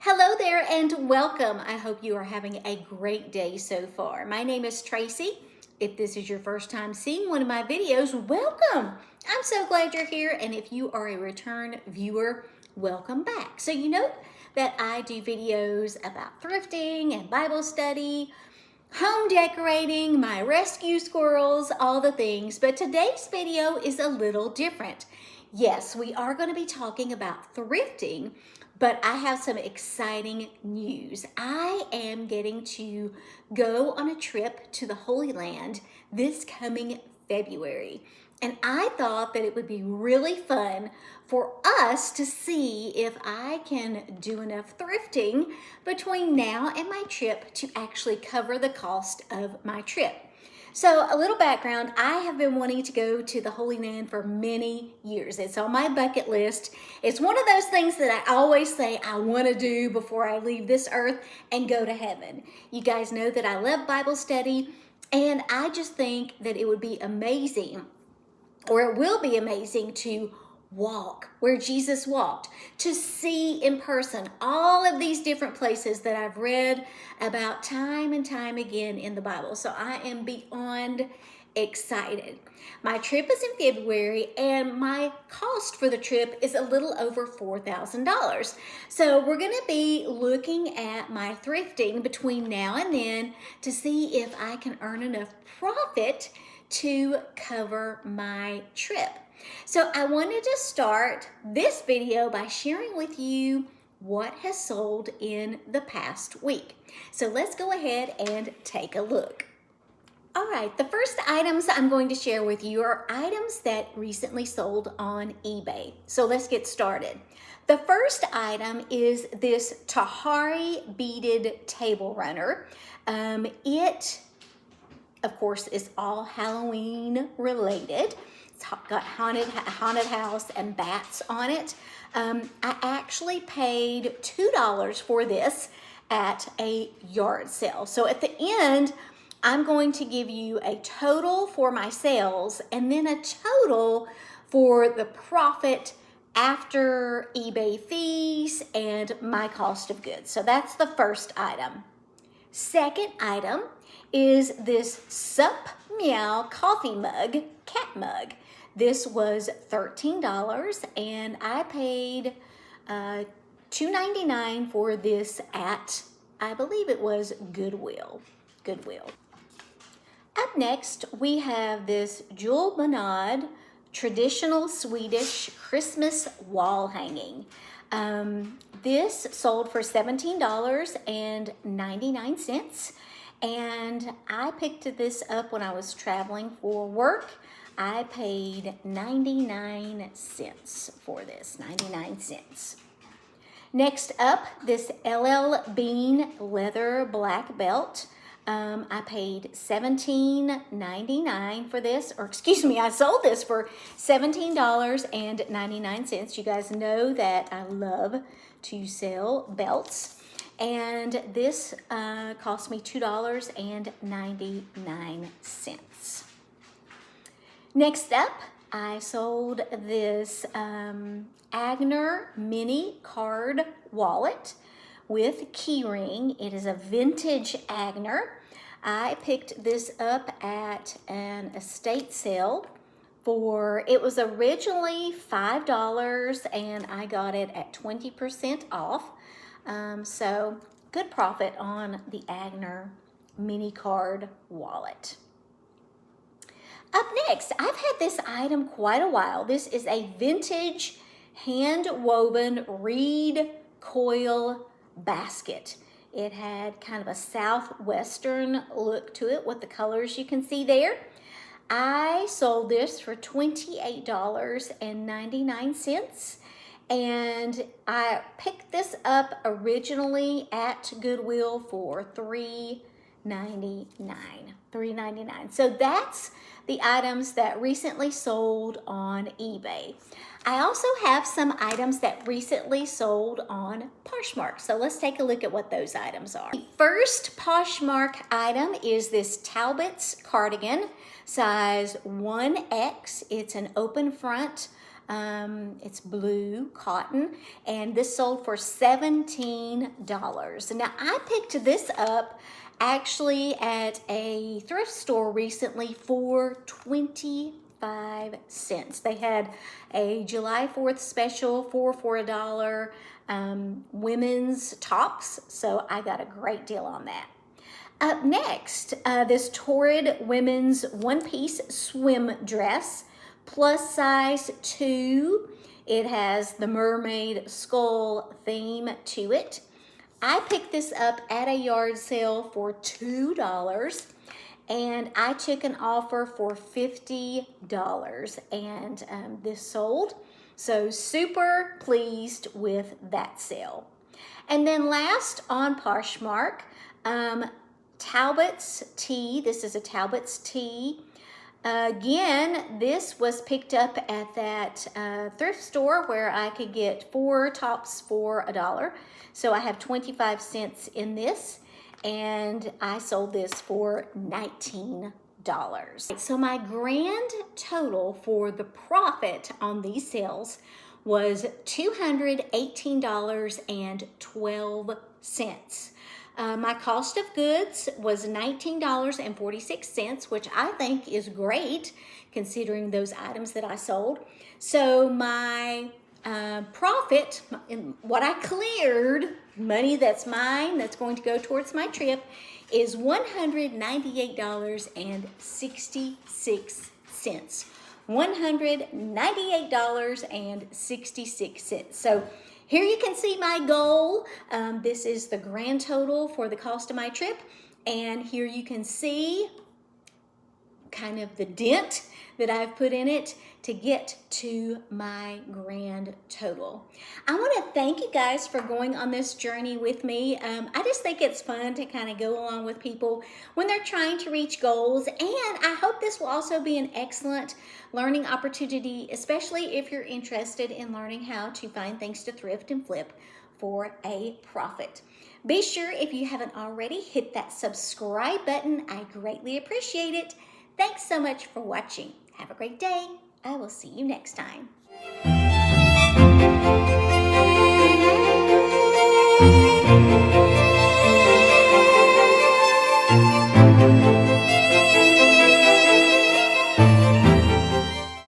Hello there and welcome. I hope you are having a great day so far. My name is Tracy. If this is your first time seeing one of my videos, welcome. I'm so glad you're here, and if you are a return viewer, welcome back. So you know that I do videos about thrifting and Bible study, home decorating, my rescue squirrels, all the things, but today's video is a little different. Yes, we are going to be talking about thrifting, but I have some exciting news. I am getting to go on a trip to the Holy Land this coming February. And I thought that it would be really fun for us to see if I can do enough thrifting between now and my trip to actually cover the cost of my trip. So a little background, I have been wanting to go to the Holy Land for many years. It's on my bucket list. It's one of those things that I always say I want to do before I leave this earth and go to heaven. You guys know that I love Bible study, and I just think that it would be amazing, or it will be amazing, to walk where Jesus walked, to see in person all of these different places that I've read about time and time again in the Bible. So I am beyond excited. My trip is in February, and my cost for the trip is a little over $4,000. So we're going to be looking at my thrifting between now and then to see if I can earn enough profit to cover my trip. So I wanted to start this video by sharing with you what has sold in the past week. So let's go ahead and take a look. All right, the first items I'm going to share with you are items that recently sold on eBay. So let's get started. The first item is this Tahari beaded table runner. It, of course, is all Halloween related. It's got haunted house and bats on it. I actually paid $2 for this at a yard sale. So at the end, I'm going to give you a total for my sales and then a total for the profit after eBay fees and my cost of goods. So that's the first item. Second item is this Sup Meow coffee mug, cat mug. This was $13, and I paid $2.99 for this at, I believe it was Goodwill. Up next, we have this Jewel Bonad traditional Swedish Christmas wall hanging. This sold for $17.99, and I picked this up when I was traveling for work. I paid 99 cents for this, 99 cents. Next up, this LL Bean leather black belt. I paid $17.99 for this, or excuse me, I sold this for $17.99. You guys know that I love to sell belts, and this cost me $2.99. Next up, I sold this Agner mini card wallet with keyring. It is a vintage Agner. I picked this up at an estate sale for, it was originally $5 and I got it at 20% off. So good profit on the Agner mini card wallet. Up next, I've had this item quite a while. This is a vintage hand-woven reed coil basket. It had kind of a southwestern look to it with the colors you can see there. I sold this for $28.99, and I picked this up originally at Goodwill for $3.99. So that's the items that recently sold on eBay. I also have some items that recently sold on Poshmark. So let's take a look at what those items are. The first Poshmark item is this Talbot's cardigan, size 1X. It's an open front It's blue cotton, and this sold for $17. Now, I picked this up actually at a thrift store recently for 25 cents. They had a July 4th special for $1 women's tops, so I got a great deal on that. Up next, this Torrid women's one-piece swim dress, plus size 2. It has the mermaid skull theme to it. I picked this up at a yard sale for $2, and I took an offer for $50, and this sold. So super pleased with that sale. And then last on Poshmark, Talbot's tee. This is a Talbot's tee. Again, this was picked up at that thrift store where I could get 4 tops for $1. So I have 25 cents in this, and I sold this for $19. So my grand total for the profit on these sales was $218.12. My cost of goods was $19.46, which I think is great considering those items that I sold. So my profit, what I cleared, money that's mine, that's going to go towards my trip, is $198.66. $198.66. So here you can see my goal. This is the grand total for the cost of my trip. And here you can see kind of the dent that I've put in it to get to my grand total. I want to thank you guys for going on this journey with me. I just think it's fun to kind of go along with people when they're trying to reach goals, and I hope this will also be an excellent learning opportunity, especially if you're interested in learning how to find things to thrift and flip for a profit. Be sure, if you haven't already, hit that subscribe button. I greatly appreciate it. Thanks so much for watching. Have a great day. I will see you next time.